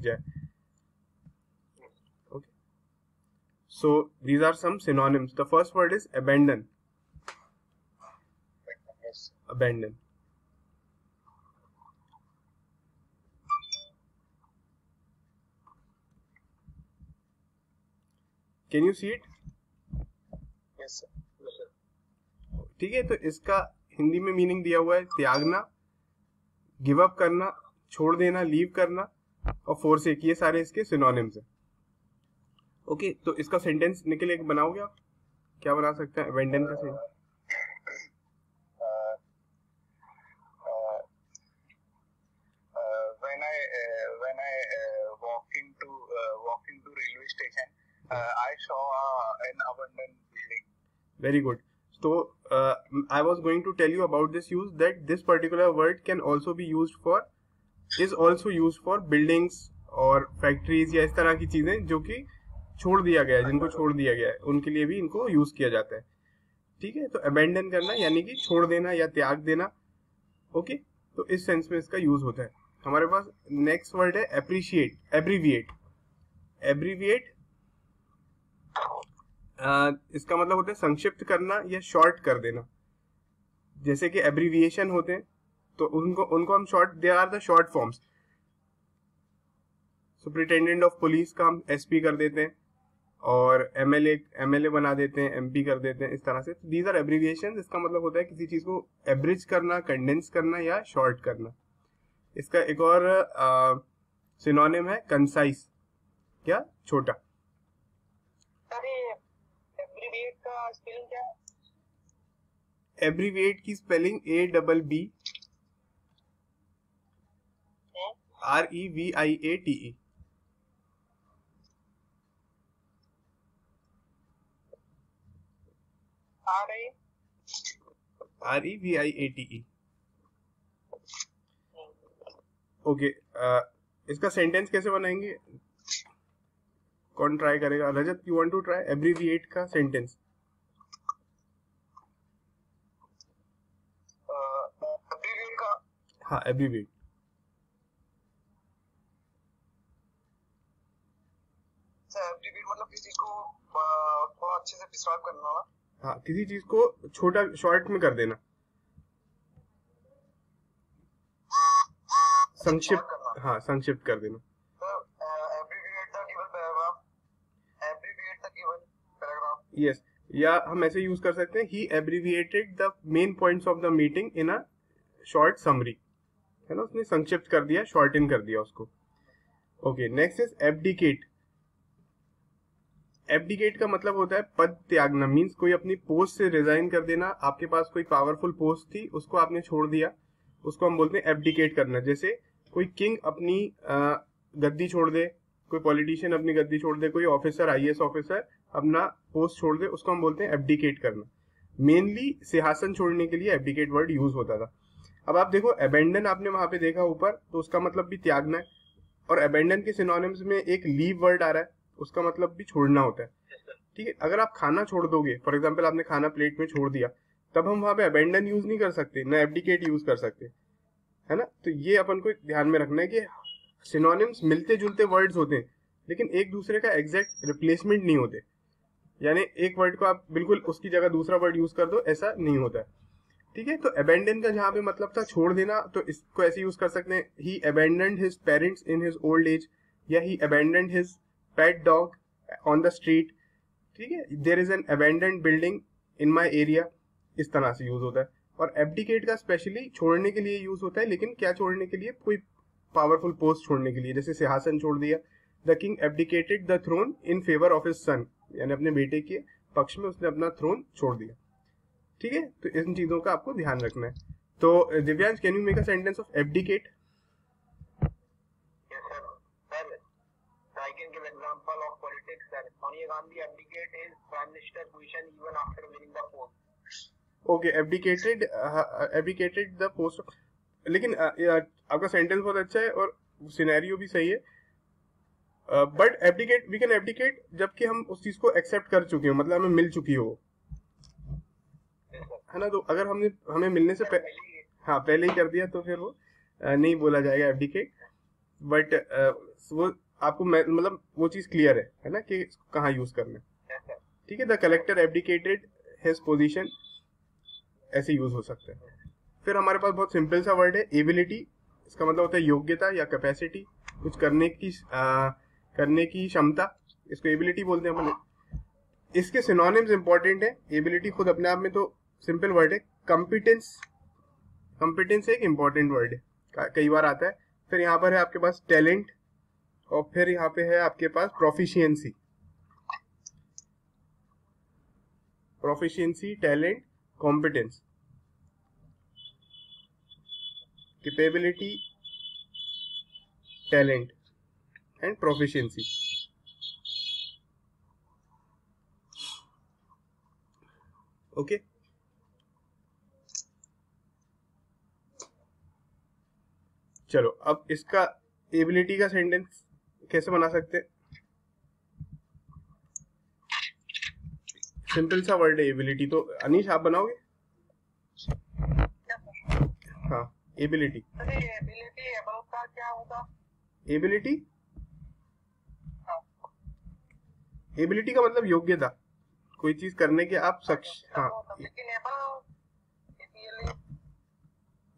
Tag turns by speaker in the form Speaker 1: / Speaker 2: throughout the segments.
Speaker 1: जाए. Okay. So these are some synonyms. The first word is abandon. Abandon. Can you see it?
Speaker 2: Yes sir.
Speaker 1: ठीक है, तो इसका हिंदी में मीनिंग दिया हुआ है त्यागना, गिव अप करना, छोड़ देना, लीव करना और फोरसेक. ये सारे इसके सिनोनिम्स हैं. ओके, तो इसका सेंटेंस निकले एक बनाओगे आप? क्या बना सकते हैं अबैंडन का sentence?
Speaker 2: When I walking to railway station, I saw an abandoned building.
Speaker 1: Very good. So I was going to tell you about this use, that this particular word can also be used for, is also used for buildings और factories या इस तरह की चीजें जो कि छोड़ दिया गया है, जिनको छोड़ दिया गया है, उनके लिए भी इनको यूज किया जाता है. ठीक है, तो अबैंडन करना यानी कि छोड़ देना या त्याग देना. ओके, तो इस सेंस में इसका यूज होता है. हमारे पास नेक्स्ट वर्ड है एप्रिशिएट, एब्रीविएट. एब्रीविएट इसका मतलब होता है संक्षिप्त करना या शॉर्ट कर देना. जैसे कि एब्रीविएशन होते हैं तो उनको हम short, they are the short forms. Superintendent of police का हम एसपी कर देते हैं और एमएलए बना देते हैं, एमपी कर देते हैं, इस तरह से. These are abbreviation. इसका मतलब होता है किसी चीज को एब्रिज करना, कंडेंस करना या शॉर्ट करना. इसका एक और सिनोनिम है कंसाइज, क्या छोटा.
Speaker 2: एब्रीविएट का स्पेलिंग क्या है?
Speaker 1: एब्रीविएट की spelling ABB REVIATE. REVIATE. Okay, इसका सेंटेंस कैसे बनाएंगे? कौन ट्राई करेगा? Rajat, you want to try abbreviate का सेंटेंस?
Speaker 2: एब्रीविएट का,
Speaker 1: हाँ, एब्रीविएट.
Speaker 2: एब्रीविएट मतलब किसी को थोड़ा अच्छे से डिस्क्राइब करना ना.
Speaker 1: हाँ, किसी चीज को छोटा, शॉर्ट में कर देना, संक्षिप्त. हाँ, संक्षिप्त कर देना. यस, या हम ऐसे यूज कर सकते हैं, he abbreviated the main points of the meeting in a short summary. है ना, उसने संक्षिप्त कर दिया, शॉर्टन कर दिया उसको. Okay, next is abdicate. Abdicate का मतलब होता है पद त्यागना. मीन्स कोई अपनी पोस्ट से रिजाइन कर देना. आपके पास कोई पावरफुल पोस्ट थी, उसको आपने छोड़ दिया, उसको हम बोलते हैं एब्डिकेट करना. जैसे कोई किंग अपनी गद्दी छोड़ दे, कोई पॉलिटिशियन अपनी गद्दी छोड़ दे, कोई ऑफिसर, IAS ऑफिसर अपना पोस्ट छोड़ दे, उसको हम बोलते हैं एब्डिकेट करना. मेनली सिंहासन छोड़ने के लिए एब्डिकेट वर्ड यूज होता था. अब आप देखो, अबैंडन आपने वहां पे देखा ऊपर, तो उसका मतलब भी त्यागना है. और अबैंडन के सिनोनिम्स में एक लीव वर्ड आ रहा है, उसका मतलब भी छोड़ना होता है. ठीक है, अगर आप खाना छोड़ दोगे, फॉर एग्जाम्पल आपने खाना प्लेट में छोड़ दिया, तब हम वहां पे अबैंडन यूज नहीं कर सकते, ना एब्डिकेट यूज कर सकते. है ना, तो ये अपन को ध्यान में रखना है कि सिनोनिम्स मिलते जुलते वर्ड्स होते हैं, लेकिन एक दूसरे का एग्जैक्ट रिप्लेसमेंट नहीं होते. यानी एक वर्ड को आप बिल्कुल उसकी जगह दूसरा वर्ड यूज कर दो, ऐसा नहीं होता है. ठीक है, तो अबैंडन का जहां पे मतलब था छोड़ देना, तो इसको ऐसे यूज कर सकते हैं, he abandoned his parents in his old age, या he abandoned his pet dog on the street. ठीक है, there is an abandoned building in my area, इस तरह से यूज होता है. और एब्डिकेट का स्पेशली छोड़ने के लिए यूज होता है, लेकिन क्या छोड़ने के लिए? कोई पावरफुल पोस्ट छोड़ने के लिए, जैसे सिंहासन छोड़ दिया. The king abdicated the throne in favour of his son, यानी अपने बेटे के पक्ष में उसने अपना थ्रोन छोड़ दिया. ठीक है, तो इन चीजों का आपको ध्यान रखना है. तो Divyansh, can you make a sentence of abdicate?
Speaker 2: I can give example of politics that Sonia Gandhi abdicated his prime minister position even after winning the poll.
Speaker 1: Okay, abdicated the post. लेकिन आपका सेंटेंस बहुत अच्छा है और scenario भी सही है. But abdicate, we can abdicate जबकि हम उस चीज को एक्सेप्ट कर चुके हो, मतलब हमें मिल चुकी हो, है ना. तो अगर हमें मिलने से पहले ही कर दिया, तो फिर वो नहीं बोला जाएगा एब्डिकेट. बट वो आपको मतलब वो चीज क्लियर है ना कि कहाँ यूज करना है, ठीक है। The collector abdicated his position, ऐसे यूज हो सकता है। फिर हमारे पास बहुत सिंपल सा वर्ड है एबिलिटी। इसका मतलब होता है योग्यता या कैपेसिटी, कुछ करने की क्षमता, इसको एबिलिटी बोलते हैं अपन। इसके सिनोनिम्स इंपॉर्टेंट है। एबिलिटी खुद अपने आप में तो सिंपल वर्ड है। कॉम्पिटेंस, कॉम्पिटेंस एक इंपॉर्टेंट वर्ड है, कई बार आता है। फिर यहाँ पर है आपके पास टैलेंट, और फिर यहाँ पे है आपके पास proficiency. Proficiency, talent, competence, capability, talent and proficiency. Okay, चलो अब इसका एबिलिटी का सेंटेंस कैसे बना सकते हैं। सिंपल सा वर्ड है एबिलिटी, तो अनीश आप बनाओगे? हाँ, एबिलिटी। एबिलिटी, एबिलिटी का मतलब योग्यता, कोई चीज करने के आप सक्षम। हाँ,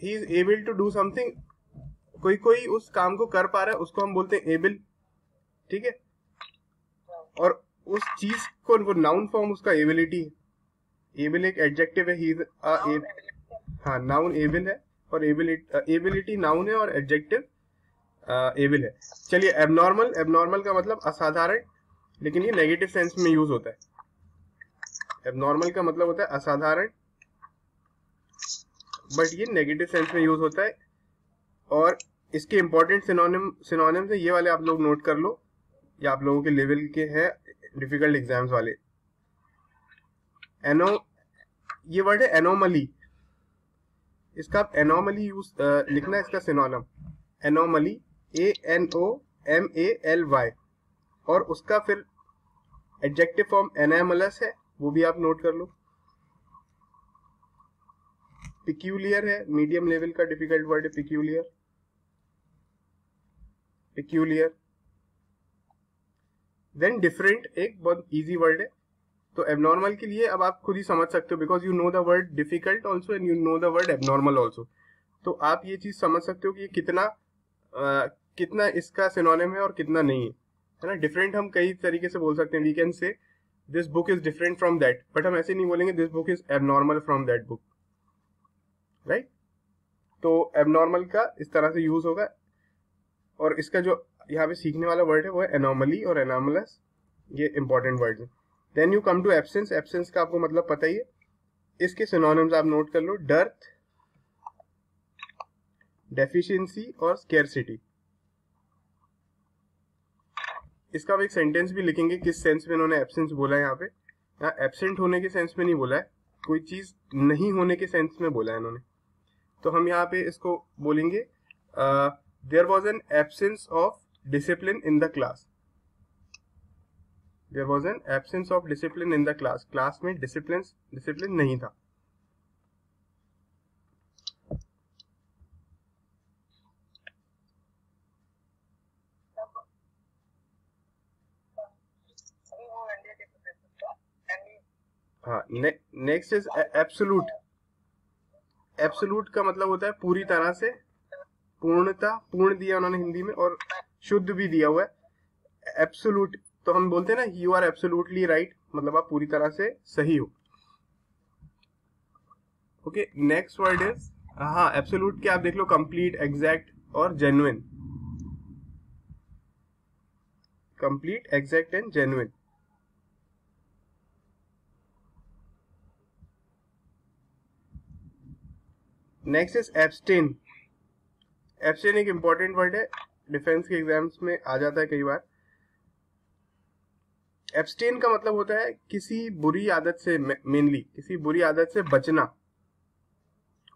Speaker 1: he is able to do something, कोई उस काम को कर पा रहा है, उसको हम बोलते हैं एबल, ठीक है। और उस चीज को नाउन फॉर्म उसका एबिलिटी है। एबल एक एडजेक्टिव है, ही इज हाँ, नाउन एबल है, और एबिलिटी नाउन है, और एडजेक्टिव एबल है। चलिए, एबनॉर्मल, एबनॉर्मल का मतलब असाधारण, लेकिन ये नेगेटिव सेंस में यूज होता है। एबनॉर्मल का मतलब होता है असाधारण, बट ये नेगेटिव सेंस में यूज होता है। और इसके इंपॉर्टेंट सिनोनिम्स है, ये वाले आप लोग नोट कर लो, या आप लोगों के लेवल के हैं डिफिकल्ट एग्जाम्स वाले। ये वर्ड है एनोमली, इसका आप एनोमली यूज लिखना है, इसका सिनोनिम एनोमली, ANOMALY, और उसका फिर एडजेक्टिव फॉर्म एनामलस है, वो भी आप नोट कर लो। पिक्यूलियर है, मीडियम लेवल का डिफिकल्ट वर्ड है पिक्यूलियर, पिक्यूलियर। देन डिफरेंट एक बहुत इजी वर्ड है। तो एबनॉर्मल के लिए अब आप खुद ही समझ सकते हो, because you know the word difficult also and you know the word abnormal also. तो आप ये चीज समझ सकते हो कि ये कितना इसका सिनोनिम है और कितना नहीं है ना। डिफरेंट हम कई तरीके से बोल सकते हैं। We can say this book is different from that, but हम ऐसे नहीं बोलेंगे this book is abnormal from that book, right. तो एबनॉर्मल का इस तरह से यूज होगा। और इसका जो यहाँ पे सीखने वाला वर्ड है वो है एनोमली और एनामलस, ये इंपॉर्टेंट वर्ड है। Then you come to absence. Absence का आपको मतलब पता ही है, इसके सिनोनिम्स आप नोट कर लो, डर्थ, डेफिशिएंसी और स्केर्सिटी। इसका आप एक सेंटेंस भी लिखेंगे किस सेंस में इन्होंने एब्सेंस बोला है। यहाँ पे एब्सेंट होने के सेंस में नहीं बोला है, कोई चीज नहीं होने के सेंस में बोला है इन्होंने। तो हम यहाँ पे इसको बोलेंगे there was an absence of discipline in the class. There was an absence of discipline in the class, class में डिसिप्लिन नहीं था। हाँ, नेक्स्ट इज एब्सोल्यूट। एब्सोल्यूट का मतलब होता है पूरी तरह से, पूर्णता, पूर्ण दिया उन्होंने हिंदी में, और शुद्ध भी दिया हुआ है। एब्सोल्यूट तो हम बोलते हैं ना, यू आर एब्सोल्युटली राइट, मतलब आप पूरी तरह से सही हो। ओके, नेक्स्ट वर्ड इज, हाँ, एब्सोल्यूट के आप देख लो कंप्लीट, एग्जैक्ट और genuine. Complete, exact and genuine. Next is abstain. Abstain एक इंपॉर्टेंट वर्ड है, डिफेंस के एग्जाम्स में आ जाता है कई बार। एब्सटेन का मतलब होता है किसी बुरी आदत से, मेनली किसी बुरी आदत से बचना,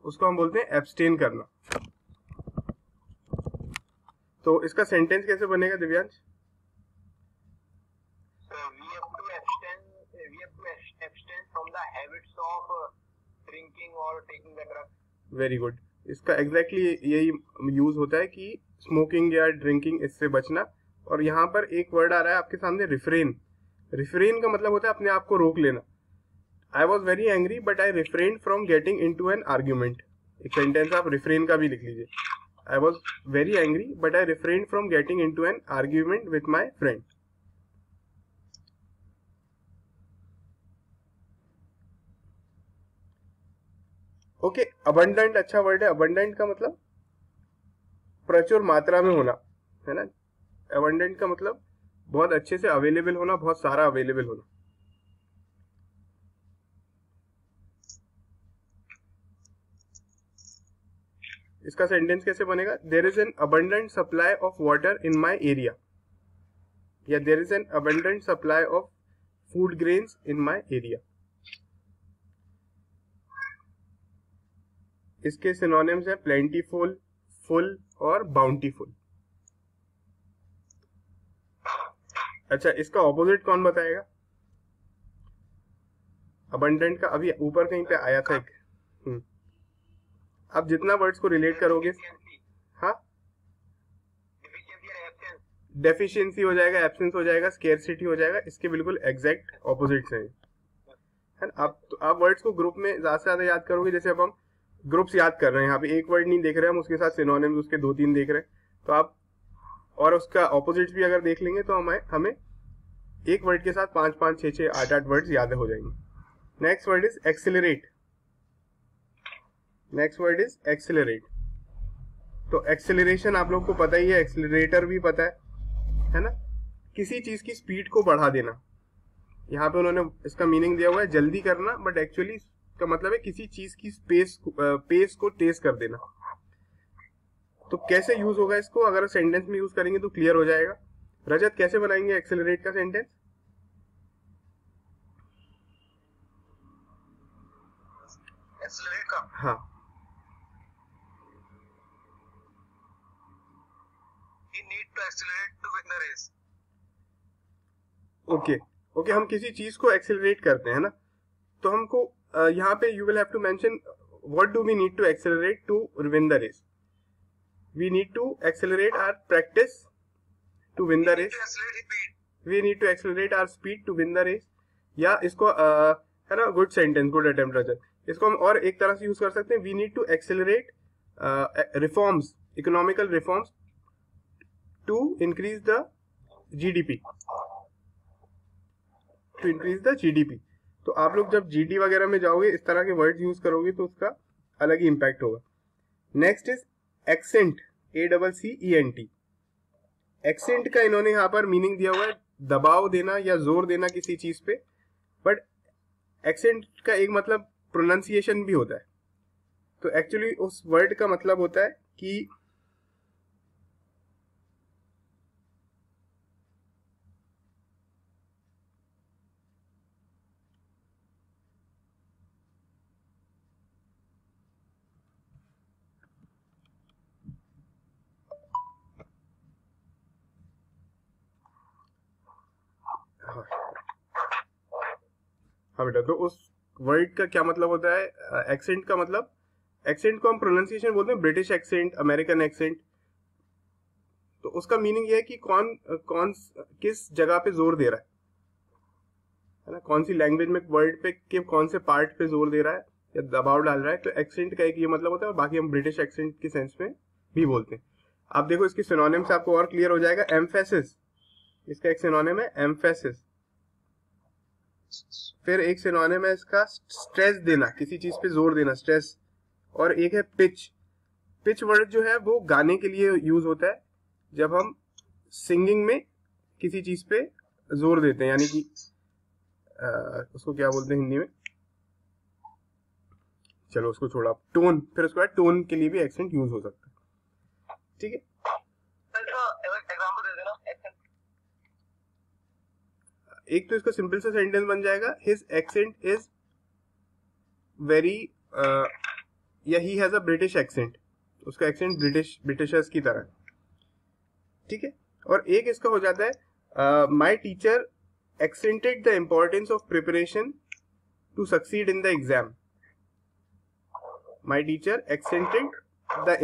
Speaker 1: उसको हम बोलते हैं एब्सटेन करना। तो इसका सेंटेंस कैसे बनेगा दिव्यांश? Very good. इसका एग्जैक्टली यही यूज होता है कि स्मोकिंग या ड्रिंकिंग, इससे बचना। और यहाँ पर एक वर्ड आ रहा है आपके सामने, रिफ्रेन। रिफ्रेन का मतलब होता है अपने आप को रोक लेना। I was very angry but I refrain from getting in to an argument. एक सेंटेंस आप रिफ्रेन का भी लिख लीजिए। I was very angry but I refrain from getting in to an argument with my friend. Okay, abundant अच्छा word है। Abundant का मतलब प्रचुर मात्रा में होना, है ना। अबंडेंट का मतलब बहुत अच्छे से अवेलेबल होना, बहुत सारा अवेलेबल होना। इसका सेंटेंस कैसे बनेगा? There is an abundant supply of water in my area, या there is an abundant supply of food grains in my area. इसके सिनोनिम्स है प्लेंटीफुल, फुल और बाउंटीफुल। अच्छा, इसका ऑपोजिट कौन बताएगा? अबंडेंट का अभी ऊपर कहीं पे आया था एक। आप जितना वर्ड्स को रिलेट करोगे, हाँ, डेफिशिएंसी हो जाएगा, एब्सेंस हो जाएगा, स्केर्सिटी हो जाएगा। इसके बिल्कुल एग्जैक्ट ऑपोजिट्स हैं, है ना। आप वर्ड्स को ग्रुप में ज्यादा से ज्यादा याद करोगे। जैसे अब हम ग्रुप्स याद कर रहे हैं, यहाँ पे एक वर्ड नहीं देख रहे हम, उसके साथ सिनोनिम्स उसके 2-3 देख रहे हैं, तो आप और उसका ऑपोजिट भी अगर देख लेंगे तो हमें एक वर्ड के साथ 5-5, 6-6, 8-8 वर्ड्स याद हो जाएंगे। Next word is accelerate. Next word is accelerate. तो एक्सेलरेशन आप लोग को पता ही है, एक्सेलरेटर भी पता है ना। किसी चीज की स्पीड को बढ़ा देना। यहाँ पे उन्होंने इसका मीनिंग दिया हुआ है जल्दी करना, बट एक्चुअली इसका मतलब है किसी चीज की पेस को तेज कर देना। तो कैसे यूज होगा इसको? अगर सेंटेंस में यूज करेंगे तो क्लियर हो जाएगा। रजत, कैसे बनाएंगे एक्सेलरेट का सेंटेंस?
Speaker 2: एक्सेलरेट का,
Speaker 1: हाँ,
Speaker 2: he need to accelerate to win the race.
Speaker 1: Okay, हम किसी चीज को एक्सेलरेट करते हैं ना, तो हमको यहाँ पे you will have to mention what do we need to accelerate to win the race. We need to accelerate our practice to win the race. We need to accelerate our speed to win the race. या इसको है ना, good sentence, good attempt Rajat. इसको हम और एक तरह से यूज कर सकते हैं, we need to accelerate reforms, economical reforms to increase the GDP, to increase the GDP. तो आप लोग जब जीडी वगैरह में जाओगे, इस तरह के वर्ड्स यूज करोगे तो उसका अलग ही इंपैक्ट होगा। Next is accent, ACCENT। Accent का इन्होंने यहाँ पर मीनिंग दिया हुआ है दबाव देना या जोर देना किसी चीज पे, बट एक्सेंट का एक मतलब प्रोनाउंसिएशन भी होता है। तो एक्चुअली उस वर्ड का मतलब होता है कि हाँ बेटा, तो उस वर्ड का क्या मतलब होता है एक्सेंट का? मतलब एक्सेंट को हम प्रोनाउंसिएशन बोलते हैं, ब्रिटिश एक्सेंट, अमेरिकन एक्सेंट। तो उसका मीनिंग ये है कि कौन किस जगह पे जोर दे रहा है ना, कौन सी लैंग्वेज में वर्ड पे के कौन से पार्ट पे जोर दे रहा है या दबाव डाल रहा है। तो एक्सेंट का एक ये मतलब होता है, और बाकी हम ब्रिटिश एक्सेंट के सेंस में भी बोलते हैं। आप देखो इसके सिनोनिम से आपको और क्लियर हो जाएगा। एम्फेसिस, इसका एक सिनोनिम है एम्फेसिस। फिर एक सिनोनिम है इसका स्ट्रेस देना, किसी चीज पे जोर देना, स्ट्रेस। और एक है पिच। पिच वर्ड जो है वो गाने के लिए यूज होता है, जब हम सिंगिंग में किसी चीज पे जोर देते हैं, यानी कि उसको क्या बोलते हैं हिंदी में, चलो उसको छोड़ा, टोन। फिर उसके बाद टोन के लिए भी एक्सेंट यूज हो सकता है। ठीक है, एक तो इसका सिंपल सा सेंटेंस बन जाएगा, हिज एक्सेंट इज वेरी, या he has a British accent. उसका एक्सेंट ब्रिटिशर्स की तरह। ठीक है, और एक इसका हो जाता है, my teacher accented the importance of preparation to succeed in the exam. My teacher accented the